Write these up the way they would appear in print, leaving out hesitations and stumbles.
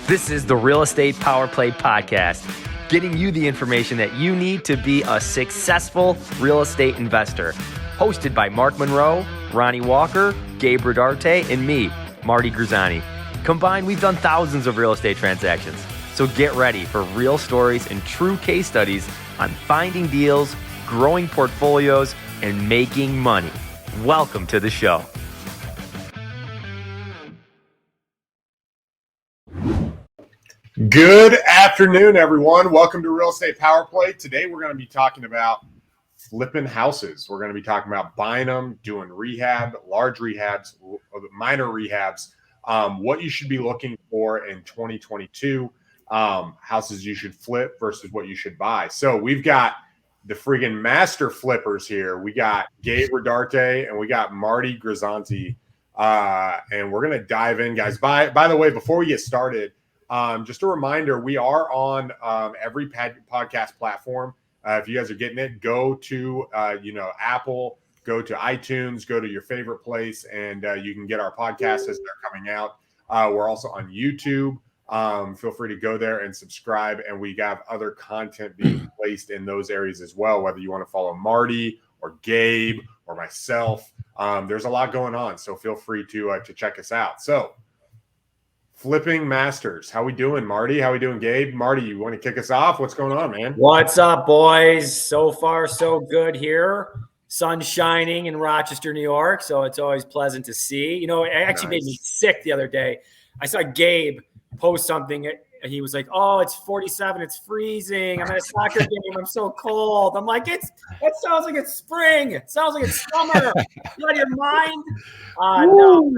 This is the Real Estate Power Play Podcast, getting you the information that you need to be a successful real estate investor. Hosted by Mark Monroe, Ronnie Walker, Gabe Rodarte, and me, Marty Grizzanti. Combined, we've done thousands of real estate transactions. So get ready for real stories and true case studies on finding deals, growing portfolios, and making money. Welcome to the show. Good afternoon, everyone. Welcome to Real Estate Power Play. Today, we're going to be talking about flipping houses. We're going to be talking about buying them, doing rehab, large rehabs, minor rehabs, what you should be looking for in 2022, houses you should flip versus what you should buy. So we've got the friggin' master flippers here. We got Gabe Rodarte and we got Marty Grizzanti, and we're going to dive in, guys. By the way, before we get started, just a reminder, we are on every podcast platform. If you guys are getting it, go to Apple, go to iTunes, go to your favorite place, and you can get our podcasts as they're coming out. We're also on YouTube. Feel free to go there and subscribe, and we have other content being placed in those areas as well, whether you want to follow Marty or Gabe or myself. There's a lot going on, so feel free to check us out. So, Flipping Masters. How we doing, Marty? How we doing, Gabe? Marty, you want to kick us off? What's going on, man? What's up, boys? So far, so good here. Sun shining in Rochester, New York, so it's always pleasant to see. You know, it actually made me sick the other day. I saw Gabe post something, and he was like, "Oh, it's 47. It's freezing. I'm at a soccer game. I'm so cold." I'm like, "It sounds like it's spring. It sounds like it's summer. You out of your mind?" No,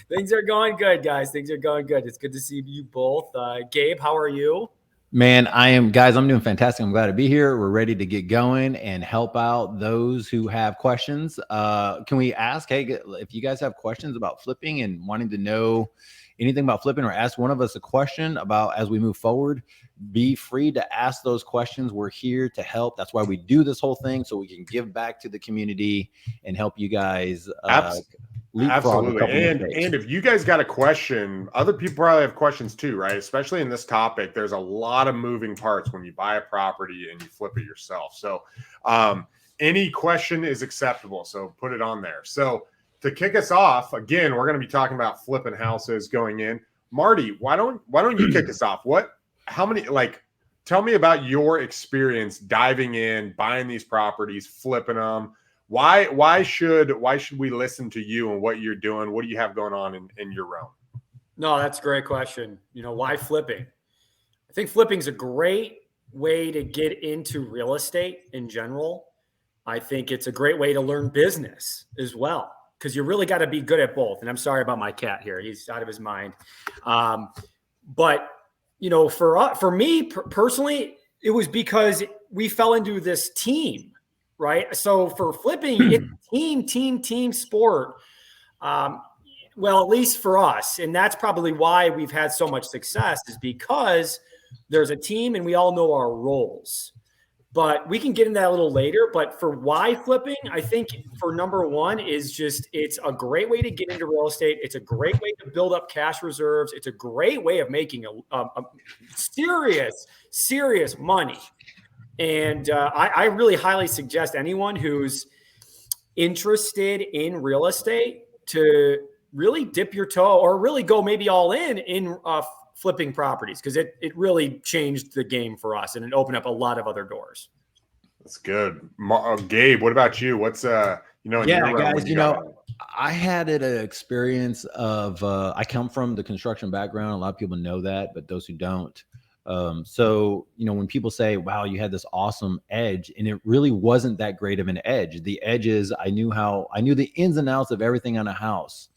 things are going good, guys. Things are going good. It's good to see you both. Gabe, how are you? Man, I'm doing fantastic. I'm glad to be here. We're ready to get going and help out those who have questions. Can we ask, hey, if you guys have questions about flipping and wanting to know anything about flipping, or ask one of us a question about as we move forward, be free to ask those questions. We're here to help. That's why we do this whole thing, so we can give back to the community and help you guys. Absolutely. And if you guys got a question, other people probably have questions too, right? Especially in this topic, there's a lot of moving parts when you buy a property and you flip it yourself. So any question is acceptable. So put it on there. So to kick us off, again, we're going to be talking about flipping houses going in. Marty, why don't you kick us off? Tell me about your experience diving in, buying these properties, flipping them. Why should we listen to you and what you're doing? What do you have going on in your realm? No, that's a great question. You know, why flipping? I think flipping is a great way to get into real estate in general. I think it's a great way to learn business as well, because you really got to be good at both. And I'm sorry about my cat here. He's out of his mind. But, you know, for me personally, it was because we fell into this team, right? So for flipping, it's team sport. Well, at least for us. And that's probably why we've had so much success, is because there's a team and we all know our roles. But we can get into that a little later. But for why flipping, I think for number one is just, it's a great way to get into real estate. It's a great way to build up cash reserves. It's a great way of making a serious money. And I really highly suggest anyone who's interested in real estate to really dip your toe, or really go maybe all in flipping properties, because it really changed the game for us, and it opened up a lot of other doors. That's good. Gabe, what about you? What's guys, I had an experience of I come from the construction background. A lot of people know that, but those who don't. So, you know, when people say, wow, you had this awesome edge, and it really wasn't that great of an edge. The edge is I knew the ins and outs of everything on a house.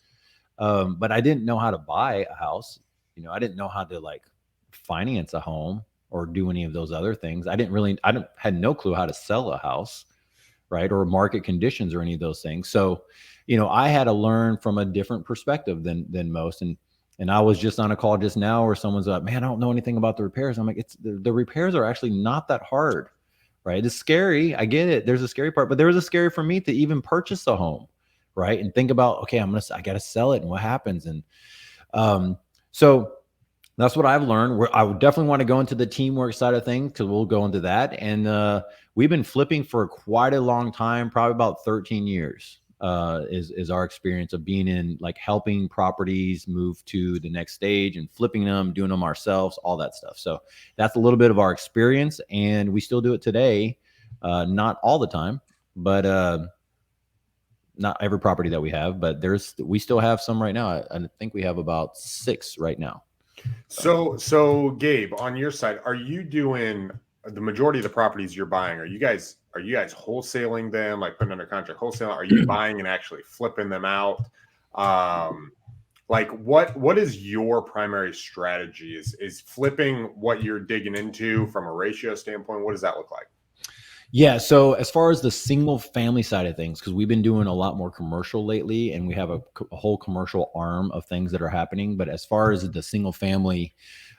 But I didn't know how to buy a house. You know, I didn't know how to finance a home or do any of those other things. I had no clue how to sell a house, right? Or market conditions or any of those things. So, you know, I had to learn from a different perspective than most. And I was just on a call just now where someone's like, man, I don't know anything about the repairs. I'm like, the repairs are actually not that hard, right? It's scary. I get it. There's a scary part, but there was a scary for me to even purchase a home, right? And think about, okay, I got to sell it, and what happens. And so That's what I've learned. I would definitely want to go into the teamwork side of things because we'll go into that. And we've been flipping for quite a long time, probably about 13 years. Is our experience of being in, like, helping properties move to the next stage and flipping them, doing them ourselves, all that stuff. So that's a little bit of our experience, and we still do it today. Not all the time, but not every property that we have, but we still have some right now. I think we have about 6 right now. So Gabe, on your side, are you doing the majority of the properties you're buying? Are you guys wholesaling them, like putting under contract wholesale? Are you buying and actually flipping them out? Like what is your primary strategy? Is flipping what you're digging into from a ratio standpoint? What does that look like? Yeah. So as far as the single family side of things, because we've been doing a lot more commercial lately, and we have a whole commercial arm of things that are happening. But as far as the single family,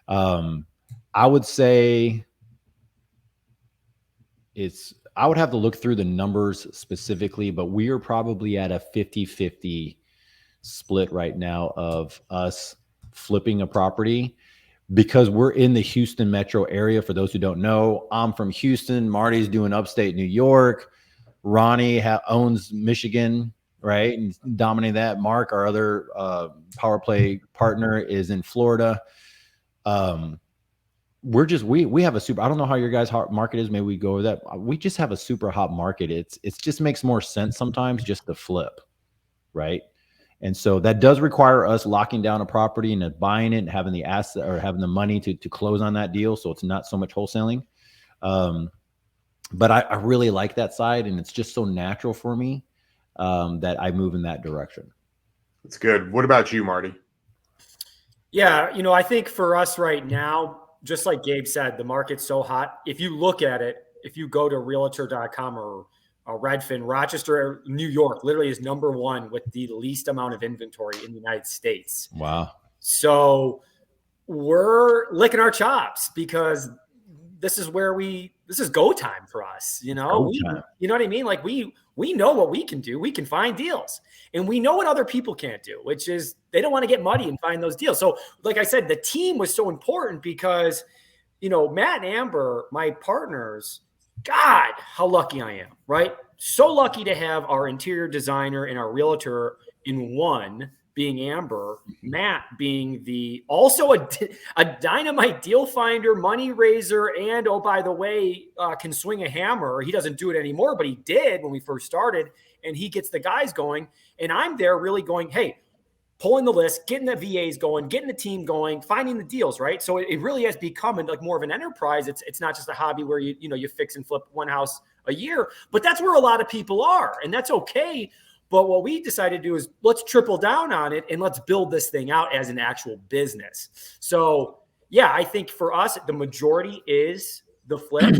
I would say I would have to look through the numbers specifically, but we are probably at a 50-50 split right now of us flipping a property, because we're in the Houston metro area. For those who don't know, I'm from Houston. Marty's doing upstate New York. Ronnie owns Michigan, right? And dominating that. Mark, our other power play partner, is in Florida. We have a super, I don't know how your guys' hot market is. Maybe we go over that. We just have a super hot market. It just makes more sense sometimes just to flip, right? And so that does require us locking down a property and then buying it and having the asset or having the money to close on that deal. So it's not so much wholesaling. But I really like that side, and it's just so natural for me that I move in that direction. That's good. What about you, Marty? Yeah, I think for us right now, just like Gabe said, the market's so hot. If you look at it, if you go to realtor.com or Redfin, Rochester, New York, literally is number 1 with the least amount of inventory in the United States. Wow. So we're licking our chops because this is go time for us. You know what I mean? Like we know what we can do. We can find deals, and we know what other people can't do, which is they don't want to get muddy and find those deals. So like I said, the team was so important because, Matt and Amber, my partners, God, how lucky I am, right? So lucky to have our interior designer and our realtor in one, being Amber, Matt being also a dynamite deal finder, money raiser, and oh, by the way, can swing a hammer. He doesn't do it anymore, but he did when we first started, and he gets the guys going. And I'm there really going, hey, pulling the list, getting the VAs going, getting the team going, finding the deals, right? So it really has become like more of an enterprise. It's not just a hobby where you fix and flip one house a year, but that's where a lot of people are, and that's okay. But what we decided to do is let's triple down on it and let's build this thing out as an actual business. So yeah, I think for us, the majority is the flip.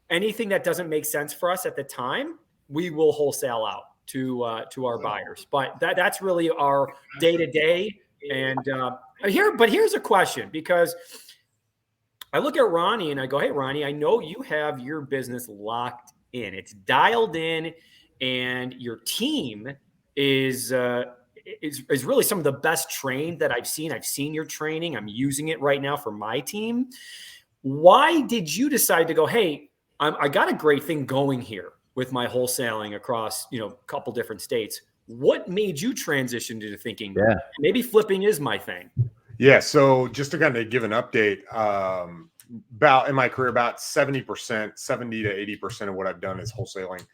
Anything that doesn't make sense for us at the time, we will wholesale out to our buyers. But that's really our day-to-day. And here's a question, because I look at Ronnie and I go, hey, Ronnie, I know you have your business locked in. It's dialed in, and your team is really some of the best trained that I've seen. I've seen your training. I'm using it right now for my team. Why did you decide to go, hey, I got a great thing going here with my wholesaling across, a couple different states? What made you transition to thinking, maybe flipping is my thing? Yeah. So just to kind of give an update, about in my career, about 70 to 80% of what I've done is wholesaling.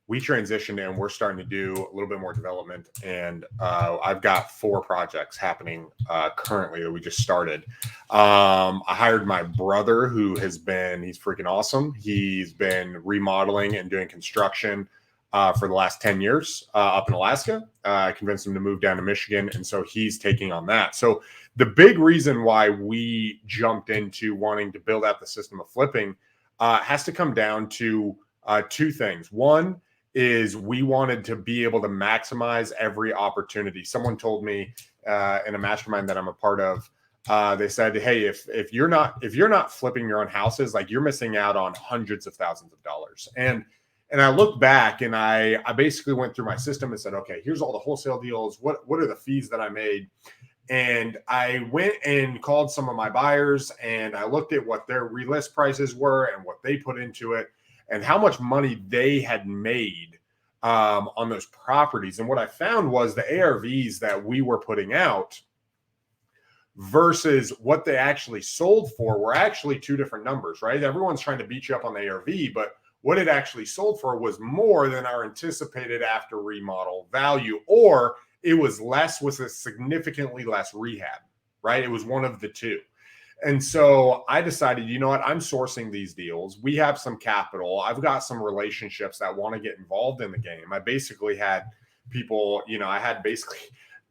We transitioned and we're starting to do a little bit more development, and I've got 4 projects happening currently that we just started. I hired my brother, who he's freaking awesome. He's been remodeling and doing construction for the last 10 years up in Alaska. I convinced him to move down to Michigan, and so he's taking on that. So the big reason why we jumped into wanting to build out the system of flipping has to come down to 2 things. One is we wanted to be able to maximize every opportunity. Someone told me in a mastermind that I'm a part of, they said, hey, if you're not flipping your own houses, like, you're missing out on hundreds of thousands of dollars. And I look back and I basically went through my system and said, okay, here's all the wholesale deals. What are the fees that I made? And I went and called some of my buyers, and I looked at what their relist prices were and what they put into it and how much money they had made on those properties. And what I found was the ARVs that we were putting out versus what they actually sold for were actually two different numbers, right? Everyone's trying to beat you up on the ARV, but what it actually sold for was more than our anticipated after remodel value, or it was less with a significantly less rehab, right? It was one of the two. And so I decided, you know what, I'm sourcing these deals. We have some capital. I've got some relationships that want to get involved in the game. I basically had people, I had basically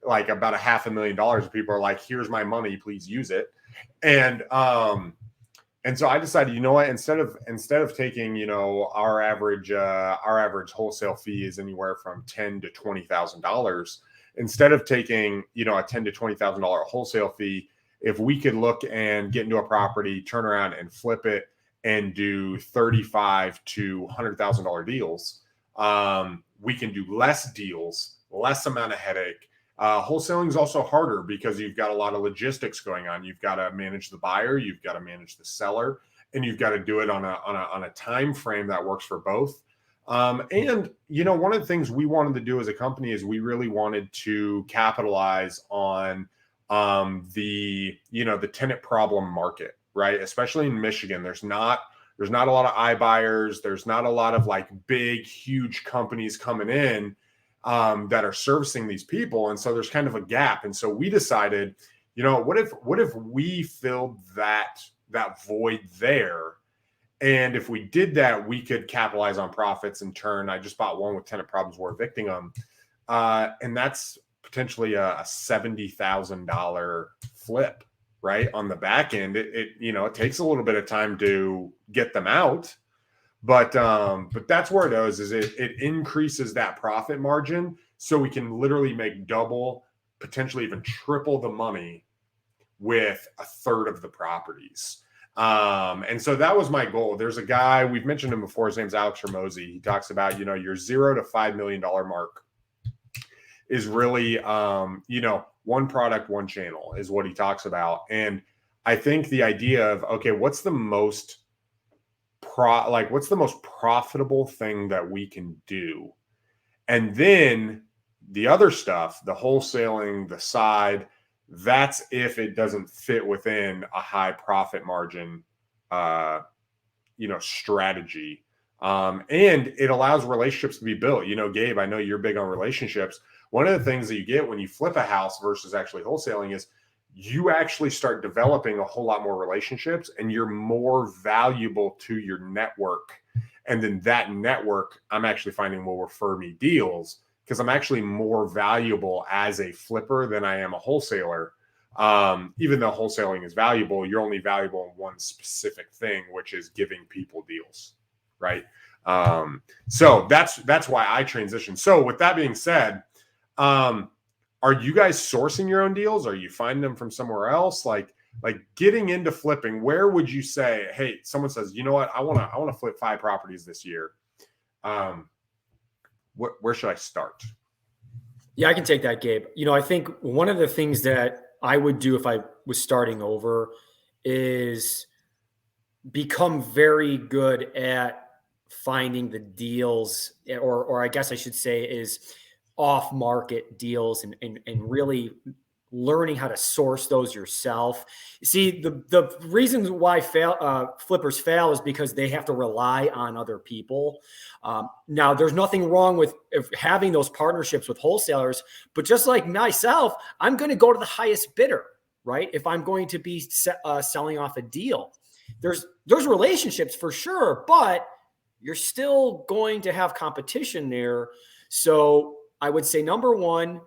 like about $500,000. People are like, here's my money, please use it. And so I decided, you know what, instead of taking, our average wholesale fee is anywhere from $10,000 to $20,000. Instead of taking, a $10,000 to $20,000 wholesale fee, if we could look and get into a property, turn around and flip it and do $35,000 to $100,000 deals, we can do less deals, less amount of headache. Wholesaling is also harder because you've got a lot of logistics going on. You've got to manage the buyer, you've got to manage the seller, and you've got to do it on a time frame that works for both. And one of the things we wanted to do as a company is we really wanted to capitalize on the tenant problem market, right? Especially in Michigan, there's not a lot of iBuyers. There's not a lot of like big, huge companies coming in that are servicing these people. And so there's kind of a gap. And so we decided, what if we filled that void there? And if we did that, we could capitalize on profits in turn. I just bought one with tenant problems. We're evicting them. And that's potentially a $70,000 flip, right? On the back end, it takes a little bit of time to get them out. But that's where it goes, is it increases that profit margin so we can literally make double, potentially even triple the money with a third of the properties. And so that was my goal. There's a guy, we've mentioned him before. His name's Alex Ramosi. He talks about, your $0 to $5 million mark is really, one product, one channel is what he talks about. And I think the idea of, okay, what's the most profitable thing that we can do? And then the other stuff, the wholesaling, the side, that's if it doesn't fit within a high profit margin, strategy. And it allows relationships to be built. Gabe, I know you're big on relationships. One of the things that you get when you flip a house versus actually wholesaling is you actually start developing a whole lot more relationships, and you're more valuable to your network. And then that network, I'm actually finding, will refer me deals because I'm actually more valuable as a flipper than I am a wholesaler. Even though wholesaling is valuable, you're only valuable in one specific thing, which is giving people deals, right? So that's why I transitioned. So with that being said, are you guys sourcing your own deals? Are you finding them from somewhere else? Like getting into flipping, where would you say, hey, someone says, you know what, I want to flip 5 properties this year. Where should I start? Yeah, I can take that, Gabe. I think one of the things that I would do if I was starting over is become very good at finding the deals, or I guess I should say is off-market deals, and really learning how to source those yourself. See, the reasons why flippers fail is because they have to rely on other people. Now, there's nothing wrong with having those partnerships with wholesalers, but just like myself, I'm going to go to the highest bidder, right? If I'm going to be selling off a deal, there's relationships for sure, but you're still going to have competition there. So I would say number one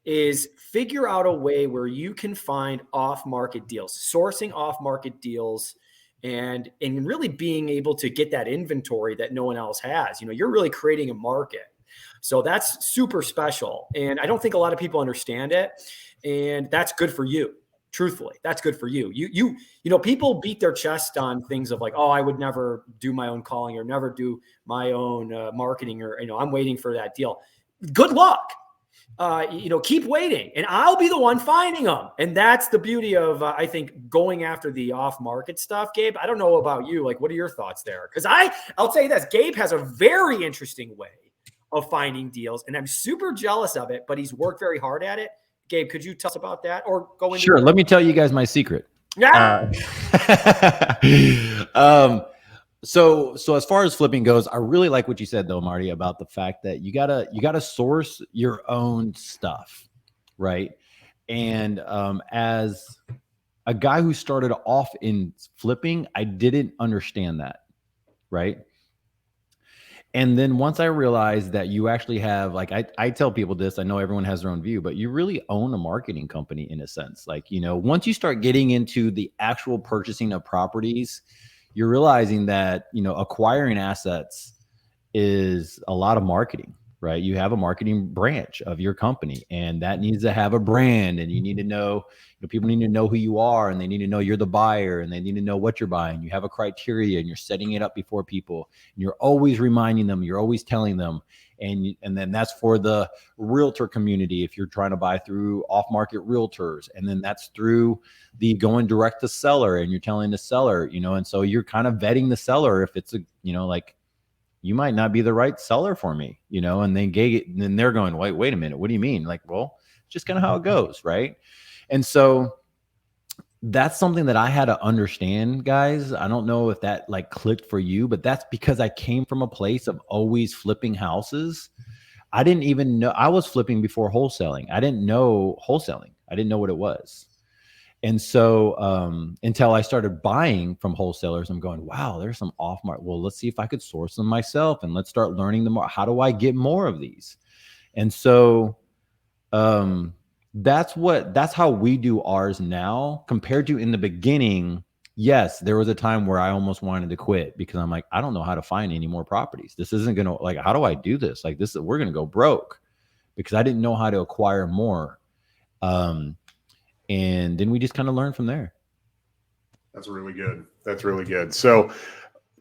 is figure out a way where you can find off-market deals, sourcing off-market deals, and really being able to get that inventory that no one else has. You're really creating a market. So that's super special. And I don't think a lot of people understand it. And that's good for you. Truthfully, that's good for you. People beat their chest on things of like, oh, I would never do my own calling or never do my own marketing, or, I'm waiting for that deal. Good luck. keep waiting, and I'll be the one finding them. And that's the beauty of, I think, going after the off-market stuff. Gabe, I don't know about you. Like, what are your thoughts there? Because I'll tell you this, Gabe has a very interesting way of finding deals, and I'm super jealous of it, but he's worked very hard at it. Gabe, could you tell us about that or go into Sure. Let me tell you guys my secret. Yeah. So as far as flipping goes, I really like what you said though, Marty, about the fact that you gotta source your own stuff, right? And as a guy who started off in flipping, I didn't understand that, right? And then once I realized that you actually have, like, I tell people this, I know everyone has their own view, but you really own a marketing company in a sense. Like, once you start getting into the actual purchasing of properties, you're realizing that, acquiring assets is a lot of marketing, right? You have a marketing branch of your company, and that needs to have a brand, and you need to know, people need to know who you are, and they need to know you're the buyer, and they need to know what you're buying. You have a criteria, and you're setting it up before people, and you're always reminding them, you're always telling them. And then that's for the realtor community if you're trying to buy through off-market realtors. And then that's through the going direct to seller, and you're telling the seller, and so you're kind of vetting the seller if it's like, you might not be the right seller for me, and then they're going, wait a minute, what do you mean? Like, well, it's just kind of how it goes, right? And so that's something that I had to understand, guys. I don't know if that like clicked for you, but that's because I came from a place of always flipping houses. I didn't even know I was flipping before wholesaling. I didn't know wholesaling. I didn't know what it was. And so until I started buying from wholesalers, I'm going, wow, there's some off market. Well, let's see if I could source them myself, and let's start learning them. How do I get more of these? And so that's how we do ours now compared to in the beginning. Yes, there was a time where I almost wanted to quit because I'm like, I don't know how to find any more properties. This isn't going to, like, how do I do this? Like we're going to go broke because I didn't know how to acquire more. And then we just kind of learned from there. That's really good. That's really good. So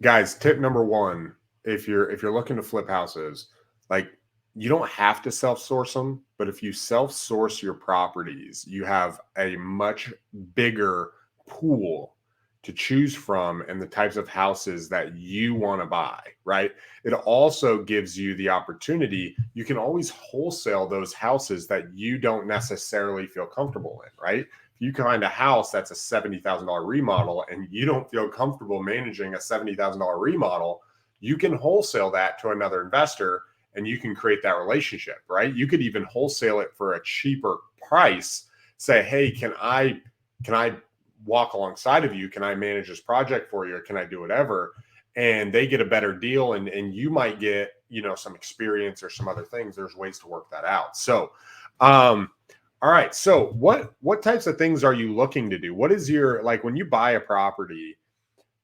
guys, tip number one, if you're looking to flip houses, like, you don't have to self-source them, but if you self-source your properties, you have a much bigger pool to choose from and the types of houses that you want to buy, right? It also gives you the opportunity. You can always wholesale those houses that you don't necessarily feel comfortable in, right? If you find a house that's a $70,000 remodel and you don't feel comfortable managing a $70,000 remodel, you can wholesale that to another investor and you can create that relationship, right? You could even wholesale it for a cheaper price. Say, hey, can I walk alongside of you? Can I manage this project for you? Or can I do whatever? And they get a better deal, and you might get, some experience or some other things. There's ways to work that out. So, all right. So what types of things are you looking to do? What is your, like, when you buy a property,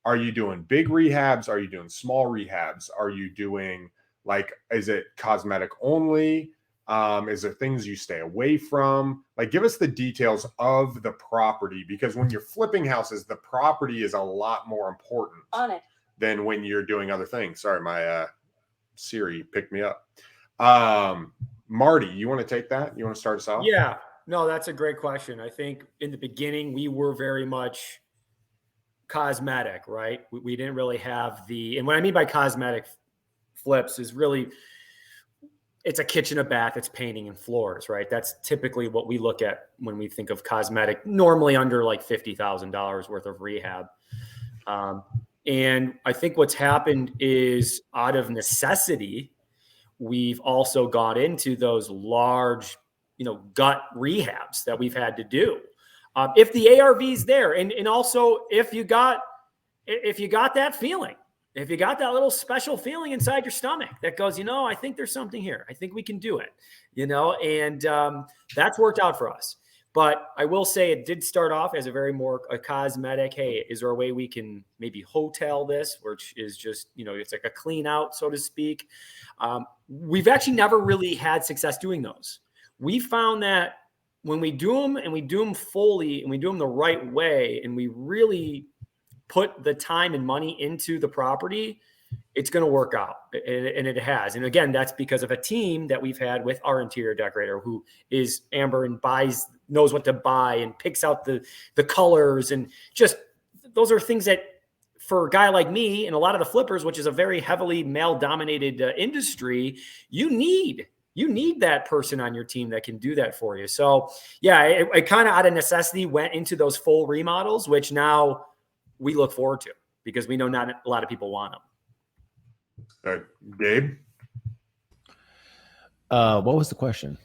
are you doing big rehabs? Are you doing small rehabs? Are you doing, like, is it cosmetic only? Is there things you stay away from? Like, give us the details of the property, because when you're flipping houses, the property is a lot more important than when you're doing other things. Sorry, my Siri picked me up. Marty, you want to take that? You want to start us off? Yeah, no, that's a great question. I think in the beginning, we were very much cosmetic, right? We didn't really have and what I mean by cosmetic flips is really, it's a kitchen, a bath, it's painting and floors, right? That's typically what we look at when we think of cosmetic, normally under like $50,000 worth of rehab. And I think what's happened is, out of necessity, we've also got into those large, gut rehabs that we've had to do. If the ARV is there, and also if you got that feeling, if you got that little special feeling inside your stomach that goes, I think there's something here. I think we can do it, and that's worked out for us. But I will say it did start off as a cosmetic. Hey, is there a way we can maybe hotel this, which is just, it's like a clean out, so to speak. We've actually never really had success doing those. We found that when we do them, and we do them fully, and we do them the right way, and we really put the time and money into the property, it's going to work out. And it has. And again, that's because of a team that we've had with our interior decorator who is Amber and knows what to buy and picks out the colors. And just, those are things that for a guy like me and a lot of the flippers, which is a very heavily male dominated industry, you need that person on your team that can do that for you. So yeah, it kind of out of necessity went into those full remodels, which now we look forward to because we know not a lot of people want them. Gabe? What was the question?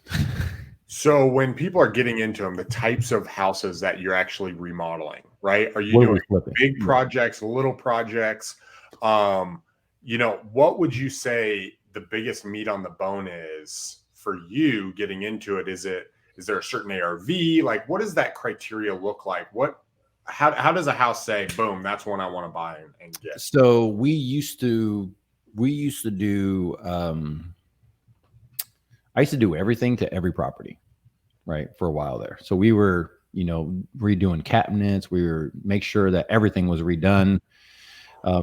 So when people are getting into them, the types of houses that you're actually remodeling, right? Are you doing big projects, little projects? What would you say the biggest meat on the bone is for you getting into it? Is there a certain ARV? Like, what does that criteria look like? How does a house say, boom, that's one I want to buy and get? So we used to do, I used to do everything to every property, right? For a while there. So we were, redoing cabinets. We were make sure that everything was redone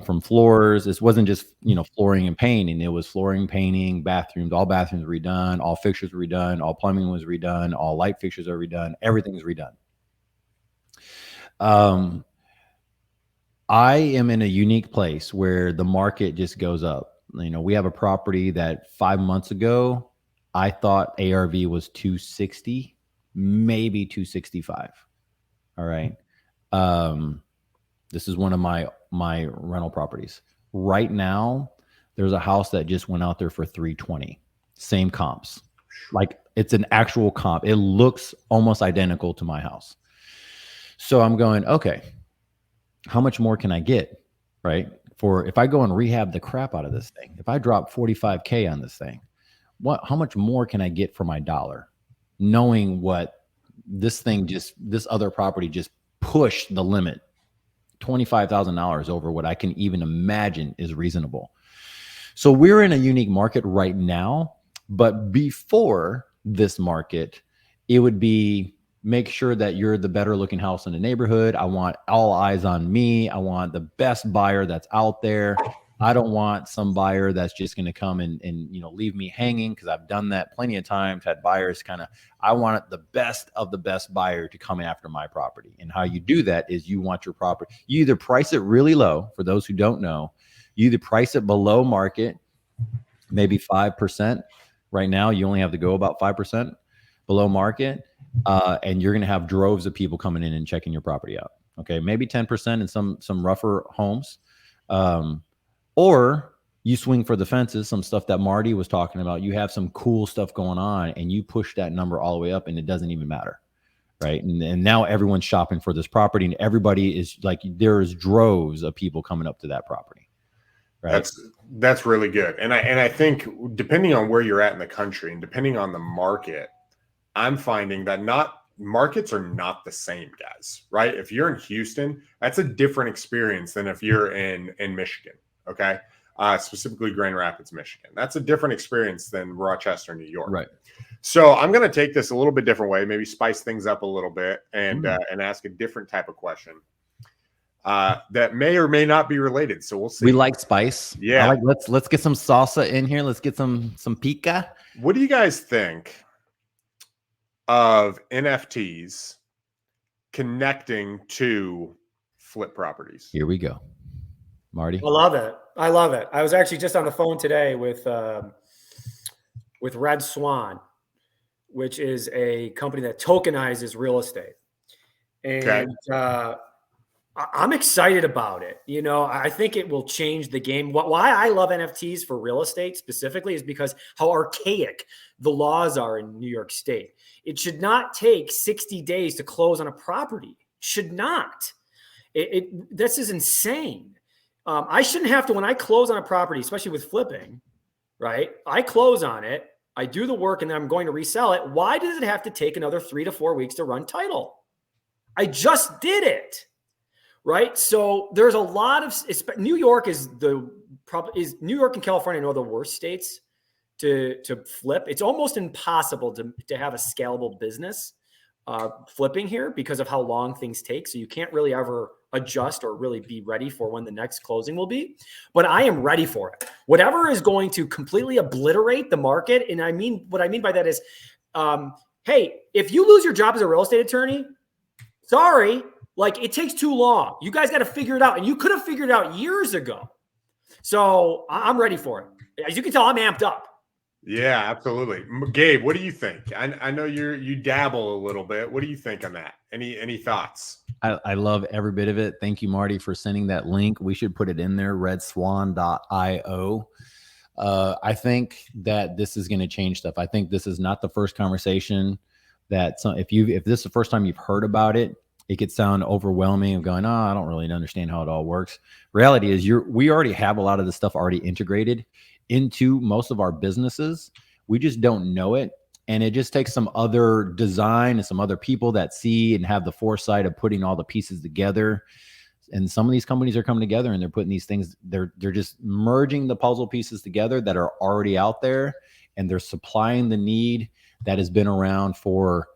from floors. This wasn't just, flooring and painting. It was flooring, painting, bathrooms, all bathrooms redone, all fixtures redone, all plumbing was redone, all light fixtures are redone. Everything's redone. I am in a unique place where the market just goes up. We have a property that 5 months ago, I thought ARV was 260, maybe 265. All right. This is one of my rental properties. Right now, there's a house that just went out there for 320. Same comps. Like it's an actual comp. It looks almost identical to my house. So I'm going, okay, how much more can I get? Right? For if I go and rehab the crap out of this thing, if I drop 45K on this thing, how much more can I get for my dollar? Knowing what this other property just pushed the limit, $25,000 over what I can even imagine is reasonable. So we're in a unique market right now, but before this market, it would be make sure that you're the better looking house in the neighborhood. I want all eyes on me. I want the best buyer that's out there. I don't want some buyer that's just going to come and leave me hanging, because I've done that plenty of times, had buyers I want the best of the best buyer to come after my property. And how you do that is you want your property, you either price it really low, for those who don't know, you either price it below market, maybe 5%. Right now, you only have to go about 5% below market. And you're going to have droves of people coming in and checking your property out. Okay. Maybe 10% in some rougher homes. Or you swing for the fences, some stuff that Marty was talking about. You have some cool stuff going on and you push that number all the way up and it doesn't even matter. Right. And now everyone's shopping for this property and everybody is like, there's droves of people coming up to that property. Right. That's really good. And I think depending on where you're at in the country and depending on the market, I'm finding that markets are not the same, guys, right? If you're in Houston, that's a different experience than if you're in Michigan, okay? Specifically Grand Rapids, Michigan. That's a different experience than Rochester, New York. Right. So I'm going to take this a little bit different way, maybe spice things up a little bit and ask a different type of question that may or may not be related. So we'll see. We like spice. Yeah. Let's get some salsa in here. Let's get some pica. What do you guys think of NFTs connecting to flip properties? Here we go. Marty? I love it. I was actually just on the phone today with Red Swan, which is a company that tokenizes real estate. And I'm excited about it. I think it will change the game. Why I love NFTs for real estate specifically is because how archaic the laws are in New York State. It should not take 60 days to close on a property. Should not. This is insane. I shouldn't have to, when I close on a property, especially with flipping, right? I close on it, I do the work, and then I'm going to resell it. Why does it have to take another 3 to 4 weeks to run title? I just did it. Right. So there's a lot of New York New York and California are the worst states to flip. It's almost impossible to have a scalable business flipping here because of how long things take. So you can't really ever adjust or really be ready for when the next closing will be. But I am ready for it. Whatever is going to completely obliterate the market. And what I mean by that is, hey, if you lose your job as a real estate attorney, sorry, like it takes too long. You guys got to figure it out. And you could have figured it out years ago. So I'm ready for it. As you can tell, I'm amped up. Yeah, absolutely. Gabe, what do you think? I know you dabble a little bit. What do you think on that? Any thoughts? I love every bit of it. Thank you, Marty, for sending that link. We should put it in there, redswan.io. I think that this is going to change stuff. I think this is not the first conversation that if this is the first time you've heard about it, it could sound overwhelming of going, oh, I don't really understand how it all works. Reality is we already have a lot of the stuff already integrated into most of our businesses. We just don't know it. And it just takes some other design and some other people that see and have the foresight of putting all the pieces together. And some of these companies are coming together and they're putting these things, they're just merging the puzzle pieces together that are already out there, and they're supplying the need that has been around for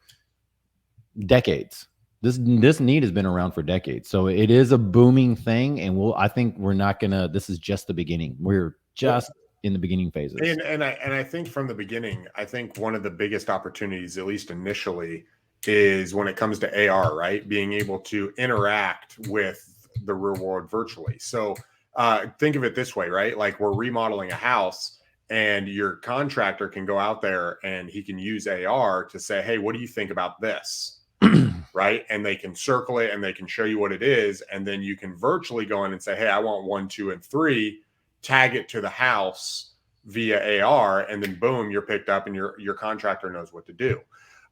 decades. This need has been around for decades. So it is a booming thing. And I think this is just the beginning. We're just in the beginning phases. And I think from the beginning, I think one of the biggest opportunities, at least initially, is when it comes to AR, right? Being able to interact with the real world virtually. So think of it this way, right? Like we're remodeling a house and your contractor can go out there and he can use AR to say, hey, what do you think about this? Right. And they can circle it and they can show you what it is. And then you can virtually go in and say, hey, I want 1, 2, and 3, tag it to the house via AR. And then boom, you're picked up and your contractor knows what to do.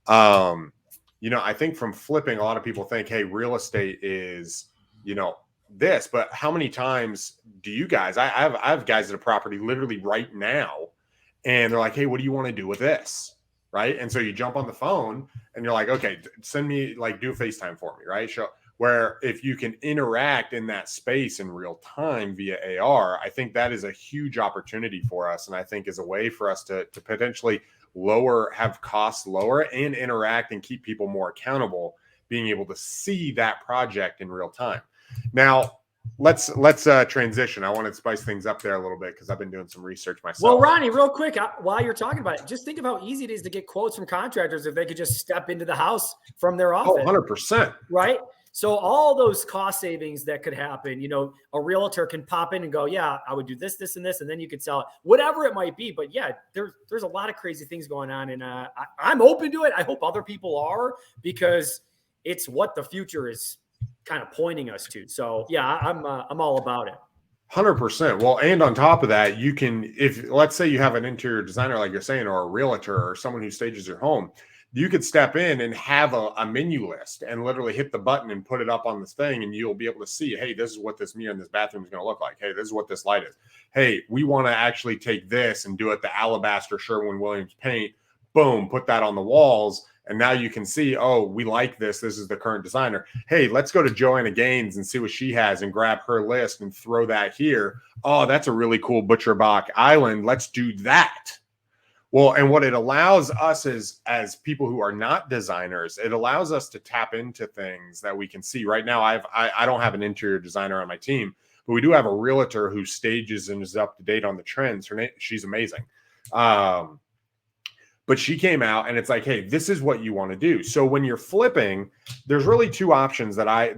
I think from flipping, a lot of people think, hey, real estate is, this, but how many times do you guys, I have guys at a property literally right now, and they're like, hey, what do you want to do with this? Right. And so you jump on the phone and you're like, okay, send me, like, do a FaceTime for me. Right. Where if you can interact in that space in real time via AR, I think that is a huge opportunity for us. And I think is a way for us to potentially have costs lower and interact and keep people more accountable, being able to see that project in real time. Now, let's transition. I want to spice things up there a little bit because I've been doing some research myself. Well, Ronnie, real quick, while you're talking about it, just think of how easy it is to get quotes from contractors if they could just step into the house from their office. Oh, 100%. Right? So all those cost savings that could happen, a realtor can pop in and go, yeah, I would do this, this, and this, and then you could sell it, whatever it might be. But yeah, there's a lot of crazy things going on, and I'm open to it. I hope other people are, because it's what the future is kind of pointing us to. So yeah, I'm all about it. 100%. Well, and on top of that, you can, if let's say you have an interior designer, like you're saying, or a realtor or someone who stages your home, you could step in and have a menu list and literally hit the button and put it up on this thing. And you'll be able to see, hey, this is what this mirror in this bathroom is going to look like. Hey, this is what this light is. Hey, we want to actually take this and do it the alabaster Sherwin-Williams paint. Boom, put that on the walls. And now you can see, oh, we like this. This is the current designer. Hey, let's go to Joanna Gaines and see what she has and grab her list and throw that here. Oh, that's a really cool Butcher Block Island. Let's do that. Well, and what it allows us as people who are not designers, it allows us to tap into things that we can see. Right now, I don't have an interior designer on my team, but we do have a realtor who stages and is up to date on the trends. She's amazing. But she came out and it's like, hey, this is what you want to do. So when you're flipping, there's really two options that I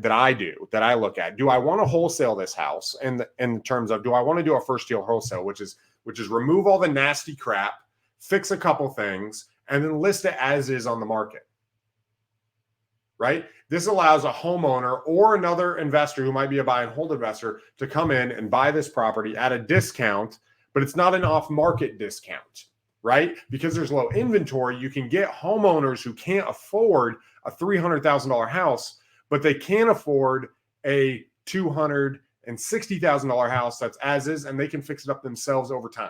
look at. Do I want to wholesale this house? And in terms of, do I want to do a first deal wholesale, which is remove all the nasty crap, fix a couple things, and then list it as is on the market, right? This allows a homeowner or another investor who might be a buy and hold investor to come in and buy this property at a discount, but it's not an off-market discount, right? Because there's low inventory, you can get homeowners who can't afford a $300,000 house, but they can afford a $260,000 house that's as is, and they can fix it up themselves over time.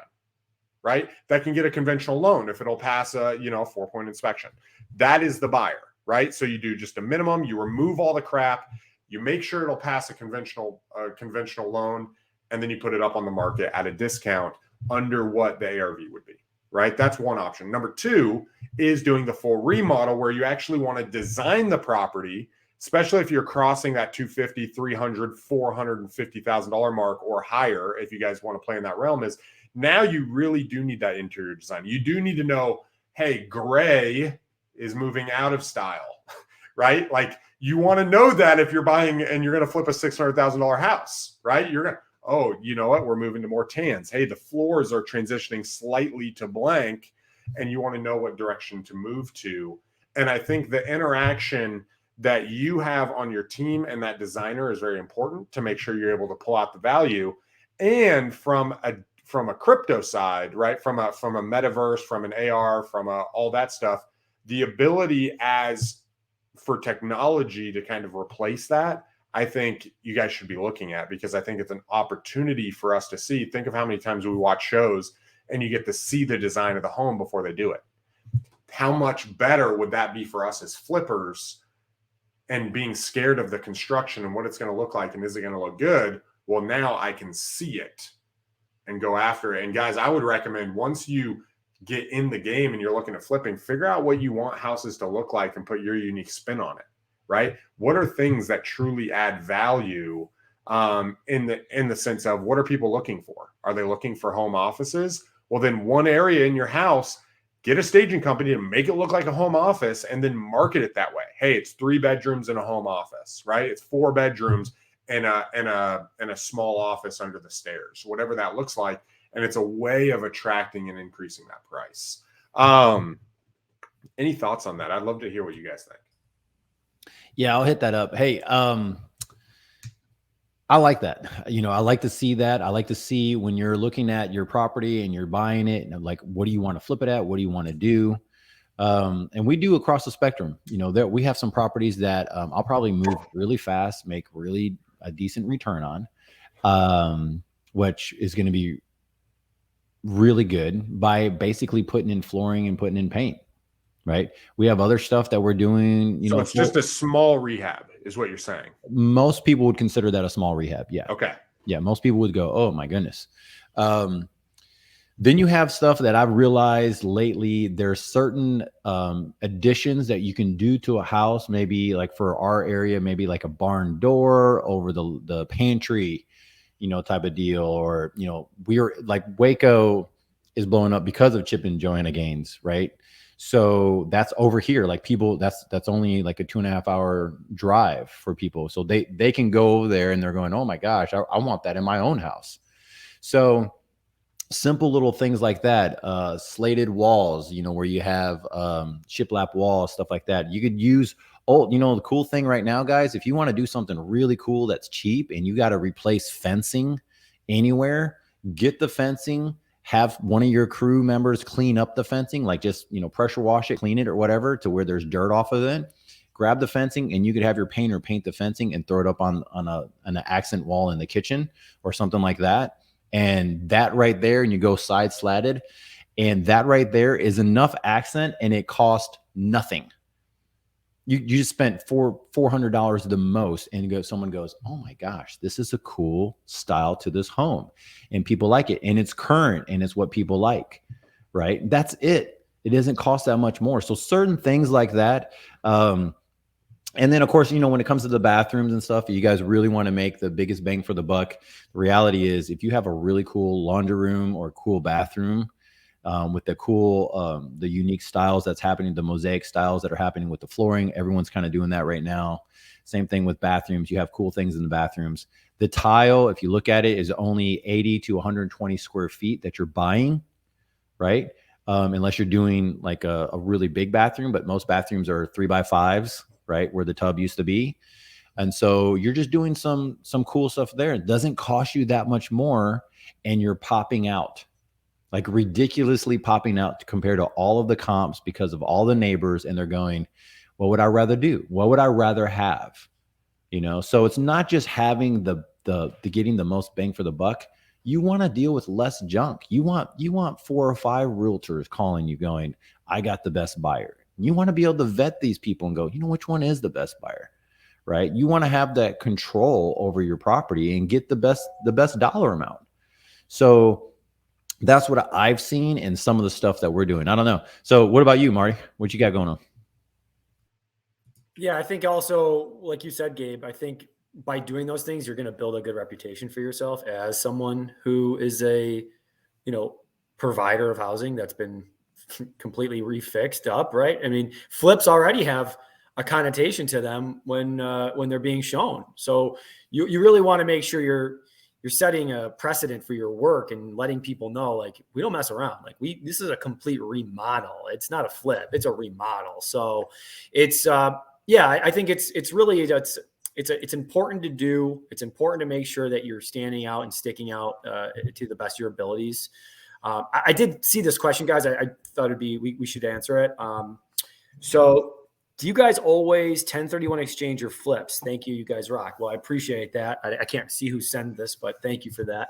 Right? That can get a conventional loan if it'll pass a 4-point inspection. That is the buyer, right? So you do just a minimum, you remove all the crap, you make sure it'll pass a conventional loan, and then you put it up on the market at a discount under what the ARV would be, right? That's one option. Number two is doing the full remodel, where you actually want to design the property, especially if you're crossing that $250,000, $300,000, $450,000 mark or higher, if you guys want to play in that realm, is now you really do need that interior design. You do need to know, hey, gray is moving out of style, right? Like you want to know that if you're buying and you're going to flip a $600,000 house, right? You're going to, oh, you know what? We're moving to more tans. Hey, the floors are transitioning slightly to blank, and you want to know what direction to move to. And I think the interaction that you have on your team and that designer is very important to make sure you're able to pull out the value. And from a crypto side, right? From a metaverse, from an AR, from all that stuff, the ability as for technology to kind of replace that, I think you guys should be looking at, because I think it's an opportunity for us to see. Think of how many times we watch shows and you get to see the design of the home before they do it. How much better would that be for us as flippers and being scared of the construction and what it's going to look like and is it going to look good? Well, now I can see it and go after it. And guys, I would recommend once you get in the game and you're looking at flipping, figure out what you want houses to look like and put your unique spin on it, right? What are things that truly add value in the sense of what are people looking for? Are they looking for home offices? Well, then one area in your house, get a staging company to make it look like a home office and then market it that way. Hey, it's 3 bedrooms and a home office, right? It's 4 bedrooms and a small office under the stairs, whatever that looks like. And it's a way of attracting and increasing that price. Any thoughts on that? I'd love to hear what you guys think. Yeah, I'll hit that up. Hey, I like that. You know, I like to see that. I like to see when you're looking at your property and you're buying it and like, what do you want to flip it at? What do you want to do? And we do across the spectrum. You know, there we have some properties that I'll probably move really fast, make really a decent return on, which is going to be really good by basically putting in flooring and putting in paint. Right. We have other stuff that we're doing. You know, it's just a small rehab is what you're saying. Most people would consider that a small rehab. Yeah. Okay. Yeah. Most people would go, oh my goodness. Then you have stuff that I've realized lately. There's certain additions that you can do to a house. Maybe like for our area, maybe like a barn door over the pantry, you know, type of deal. Or, you know, we're like Waco is blowing up because of Chip and Joanna Gaines. Right. So that's over here. Like people, that's only like a 2.5 hour drive for people. So they can go over there and they're going, oh my gosh, I want that in my own house. So simple little things like that, slated walls, you know, where you have shiplap walls, stuff like that. You could use you know, the cool thing right now, guys, if you want to do something really cool that's cheap and you got to replace fencing anywhere, get the fencing. Have one of your crew members clean up the fencing, like just, you know, pressure wash it, clean it or whatever to where there's dirt off of it. Grab the fencing and you could have your painter paint the fencing and throw it up on an accent wall in the kitchen or something like that. And that right there, and you go side slatted, and that right there is enough accent and it cost nothing. You just spent $400 the most, and someone goes, oh my gosh, this is a cool style to this home, and people like it, and it's current, and it's what people like, right? That's it. It doesn't cost that much more. So certain things like that. And then of course, you know, when it comes to the bathrooms and stuff, you guys really want to make the biggest bang for the buck. The reality is, if you have a really cool laundry room or cool bathroom, with the cool, the unique styles that's happening, the mosaic styles that are happening with the flooring. Everyone's kind of doing that right now. Same thing with bathrooms. You have cool things in the bathrooms. The tile, if you look at it, is only 80 to 120 square feet that you're buying, right? Unless you're doing like a really big bathroom, but most bathrooms are 3x5s, right? Where the tub used to be. And so you're just doing some cool stuff there. It doesn't cost you that much more, and you're popping out. Like ridiculously popping out compared to all of the comps because of all the neighbors, and they're going, what would I rather do? What would I rather have? You know, so it's not just having the getting the most bang for the buck. You want to deal with less junk. You want 4 or 5 realtors calling you going, I got the best buyer. You want to be able to vet these people and go, you know, which one is the best buyer, right? You want to have that control over your property and get the best dollar amount. So that's what I've seen in some of the stuff that we're doing. I don't know. So what about you, Marty? What you got going on? Yeah, I think also, like you said, Gabe, I think by doing those things, you're going to build a good reputation for yourself as someone who is a, provider of housing that's been completely refixed up, right? I mean, flips already have a connotation to them when they're being shown. So you really want to make sure you're setting a precedent for your work and letting people know, like, we don't mess around. Like, this is a complete remodel. It's not a flip, it's a remodel. So it's I think it's really it's important to do. It's important to make sure that you're standing out and sticking out to the best of your abilities. I did see this question, guys. I thought we should answer it. So do you guys always 1031 exchange your flips? Thank you. You guys rock. Well, I appreciate that. I can't see who sent this, but thank you for that.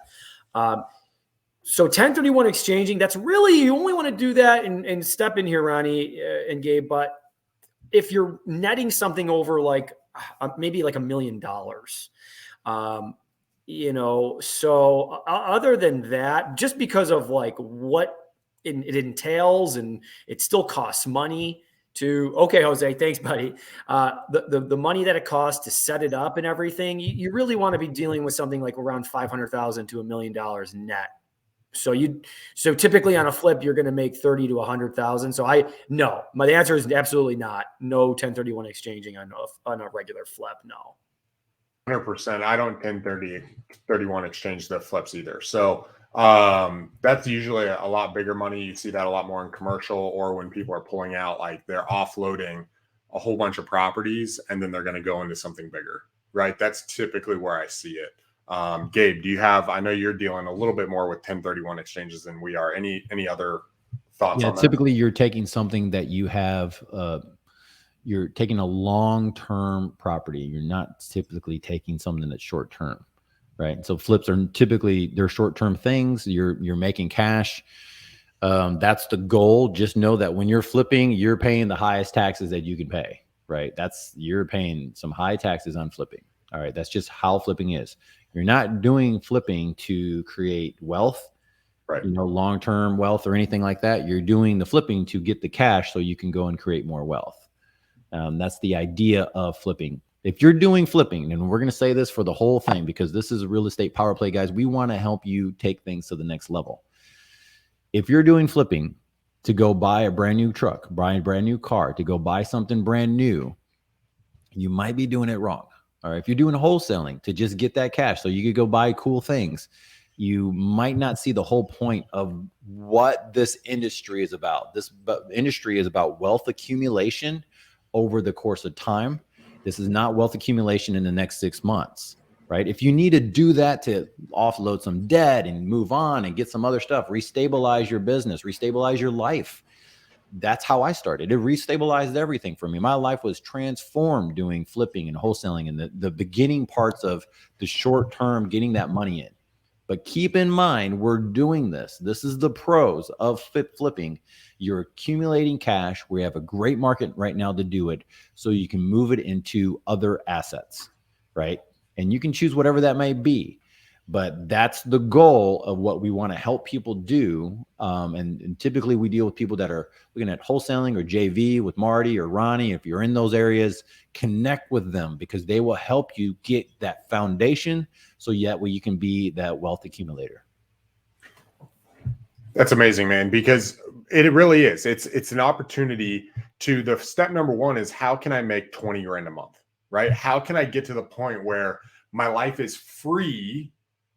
So 1031 exchanging, that's really, you only want to do that and step in here, Ronnie and Gabe. But if you're netting something over like maybe like $1 million, so other than that, just because of like what it entails, and it still costs money to, okay, Jose, thanks, buddy. The money that it costs to set it up and everything, you really want to be dealing with something like around $500,000 to $1 million net. So typically on a flip, you're going to make 30 to 100,000. So the answer is absolutely not. No 1031 exchanging on a regular flip. No. 100%. I don't 1031 exchange the flips either. So that's usually a lot bigger money. You see that a lot more in commercial, or when people are pulling out, like they're offloading a whole bunch of properties and then they're going to go into something bigger, right? That's typically where I see it. Gabe, do you have, I know you're dealing a little bit more with 1031 exchanges than we are. Any other thoughts on that? Typically you're taking something that you have, you're taking a long-term property. You're not typically taking something that's short-term, right? So flips are typically, they're short-term things. You're making cash. That's the goal. Just know that when you're flipping, you're paying the highest taxes that you can pay, right? You're paying some high taxes on flipping. All right. That's just how flipping is. You're not doing flipping to create wealth, right? Long-term wealth or anything like that. You're doing the flipping to get the cash so you can go and create more wealth. That's the idea of flipping. If you're doing flipping, and we're going to say this for the whole thing, because this is a real estate power play, guys, we want to help you take things to the next level. If you're doing flipping to go buy a brand new truck, buy a brand new car, to go buy something brand new, you might be doing it wrong. All right. If you're doing wholesaling to just get that cash so you could go buy cool things, you might not see the whole point of what this industry is about. This industry is about wealth accumulation over the course of time. This is not wealth accumulation in the next 6 months, right? If you need to do that to offload some debt and move on and get some other stuff, restabilize your business, restabilize your life. That's how I started. It restabilized everything for me. My life was transformed doing flipping and wholesaling and the beginning parts of the short term, getting that money in. But keep in mind, we're doing this. This is the pros of flipping. You're accumulating cash. We have a great market right now to do it, so you can move it into other assets, right? And you can choose whatever that may be. But that's the goal of what we want to help people do. And typically we deal with people that are looking at wholesaling or JV with Marty or Ronnie. If you're in those areas, connect with them, because they will help you get that foundation so that way you can be that wealth accumulator. That's amazing, man, because it really is. It's an opportunity to, the step number one is, how can I make 20 grand a month, right? How can I get to the point where my life is free,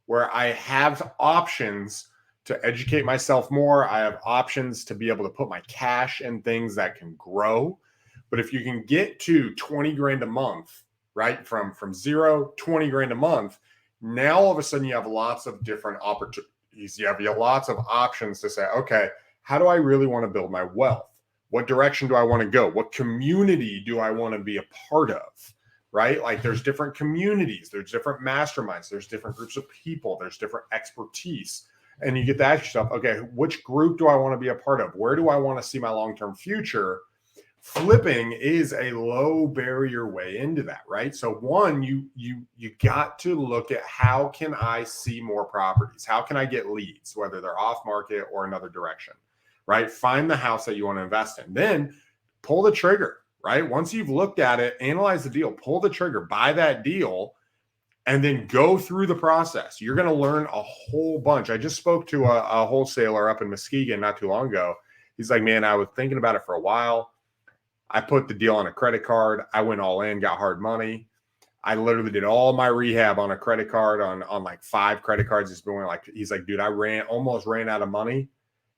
where I have options to educate myself more. I have options to be able to put my cash in things that can grow. But if you can get to 20 grand a month, right? From 20 grand a month, now all of a sudden you have lots of different opportunities. You have lots of options to say, okay, how do I really want to build my wealth? What direction do I want to go? What community do I want to be a part of? Right? Like, there's different communities, there's different masterminds, there's different groups of people, there's different expertise. And you get to ask yourself, okay, which group do I want to be a part of? Where do I want to see my long-term future? Flipping is a low barrier way into that, right? So one, you got to look at, how can I see more properties? How can I get leads, whether they're off market or another direction, right? Find the house that you want to invest in. Then pull the trigger, right? Once you've looked at it, analyze the deal, pull the trigger, buy that deal, and then go through the process. You're going to learn a whole bunch. I just spoke to a wholesaler up in Muskegon not too long ago. He's like, man, I was thinking about it for a while. I put the deal on a credit card. I went all in, got hard money. I literally did all my rehab on a credit card on like 5 credit cards. He's like, dude, I almost ran out of money.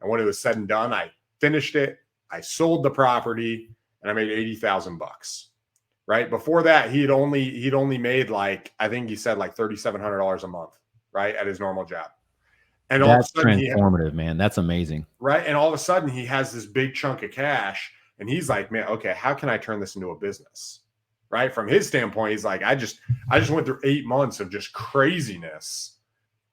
And when it was said and done, I finished it. I sold the property and I made $80,000. Right before that, he'd only made like, I think he said like $3,700 a month, right, at his normal job. And all of a sudden, transformative, man. That's amazing, right? And all of a sudden, he has this big chunk of cash, and he's like, man, okay, how can I turn this into a business? Right? From his standpoint, he's like, I just went through 8 months of just craziness.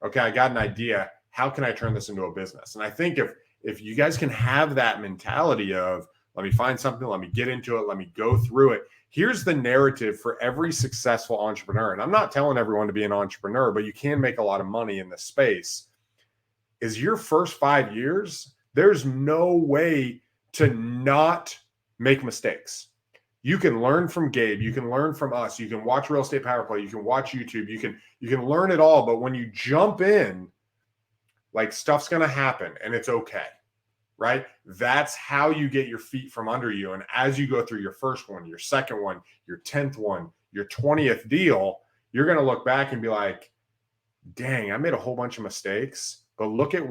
Okay, I got an idea. How can I turn this into a business? And I think if you guys can have that mentality of, let me find something, let me get into it, let me go through it. Here's the narrative for every successful entrepreneur. And I'm not telling everyone to be an entrepreneur, but you can make a lot of money in this space. Is your first 5 years, there's no way to not make mistakes. You can learn from Gabe. You can learn from us. You can watch Real Estate Power Play. You can watch YouTube. You can learn it all. But when you jump in, like, stuff's going to happen and it's okay. Right? That's how you get your feet from under you. And as you go through your first one, your second one, your 10th one, your 20th deal, you're going to look back and be like, dang, I made a whole bunch of mistakes, but look at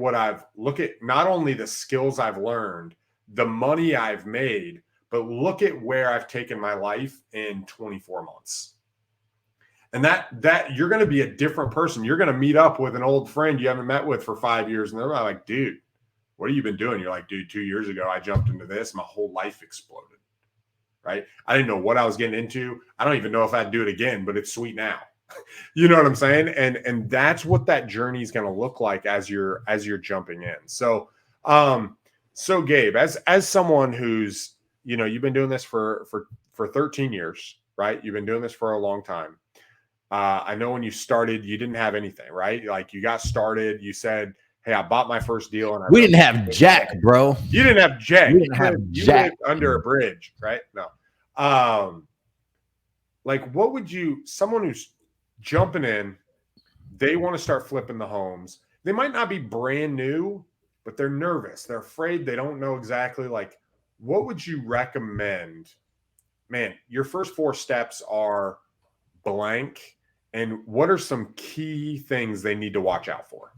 not only the skills I've learned, the money I've made, but look at where I've taken my life in 24 months. And that you're going to be a different person. You're going to meet up with an old friend you haven't met with for 5 years. And they're like, dude, what have you been doing? You're like, dude, 2 years ago, I jumped into this. My whole life exploded, right? I didn't know what I was getting into. I don't even know if I'd do it again, but it's sweet now. You know what I'm saying? And that's what that journey is going to look like as you're jumping in. So, so Gabe, as someone who's, you've been doing this for 13 years, right? You've been doing this for a long time. I know when you started, you didn't have anything, right? Like, you got started, you said, hey, I bought my first deal. And we didn't have jack, bro. You didn't have jack. We didn't have jack. Lived under a bridge, right? No. Like, what would someone who's jumping in, they want to start flipping the homes. They might not be brand new, but they're nervous. They're afraid. They don't know exactly, like, what would you recommend? Man, your first 4 steps are blank. And what are some key things they need to watch out for?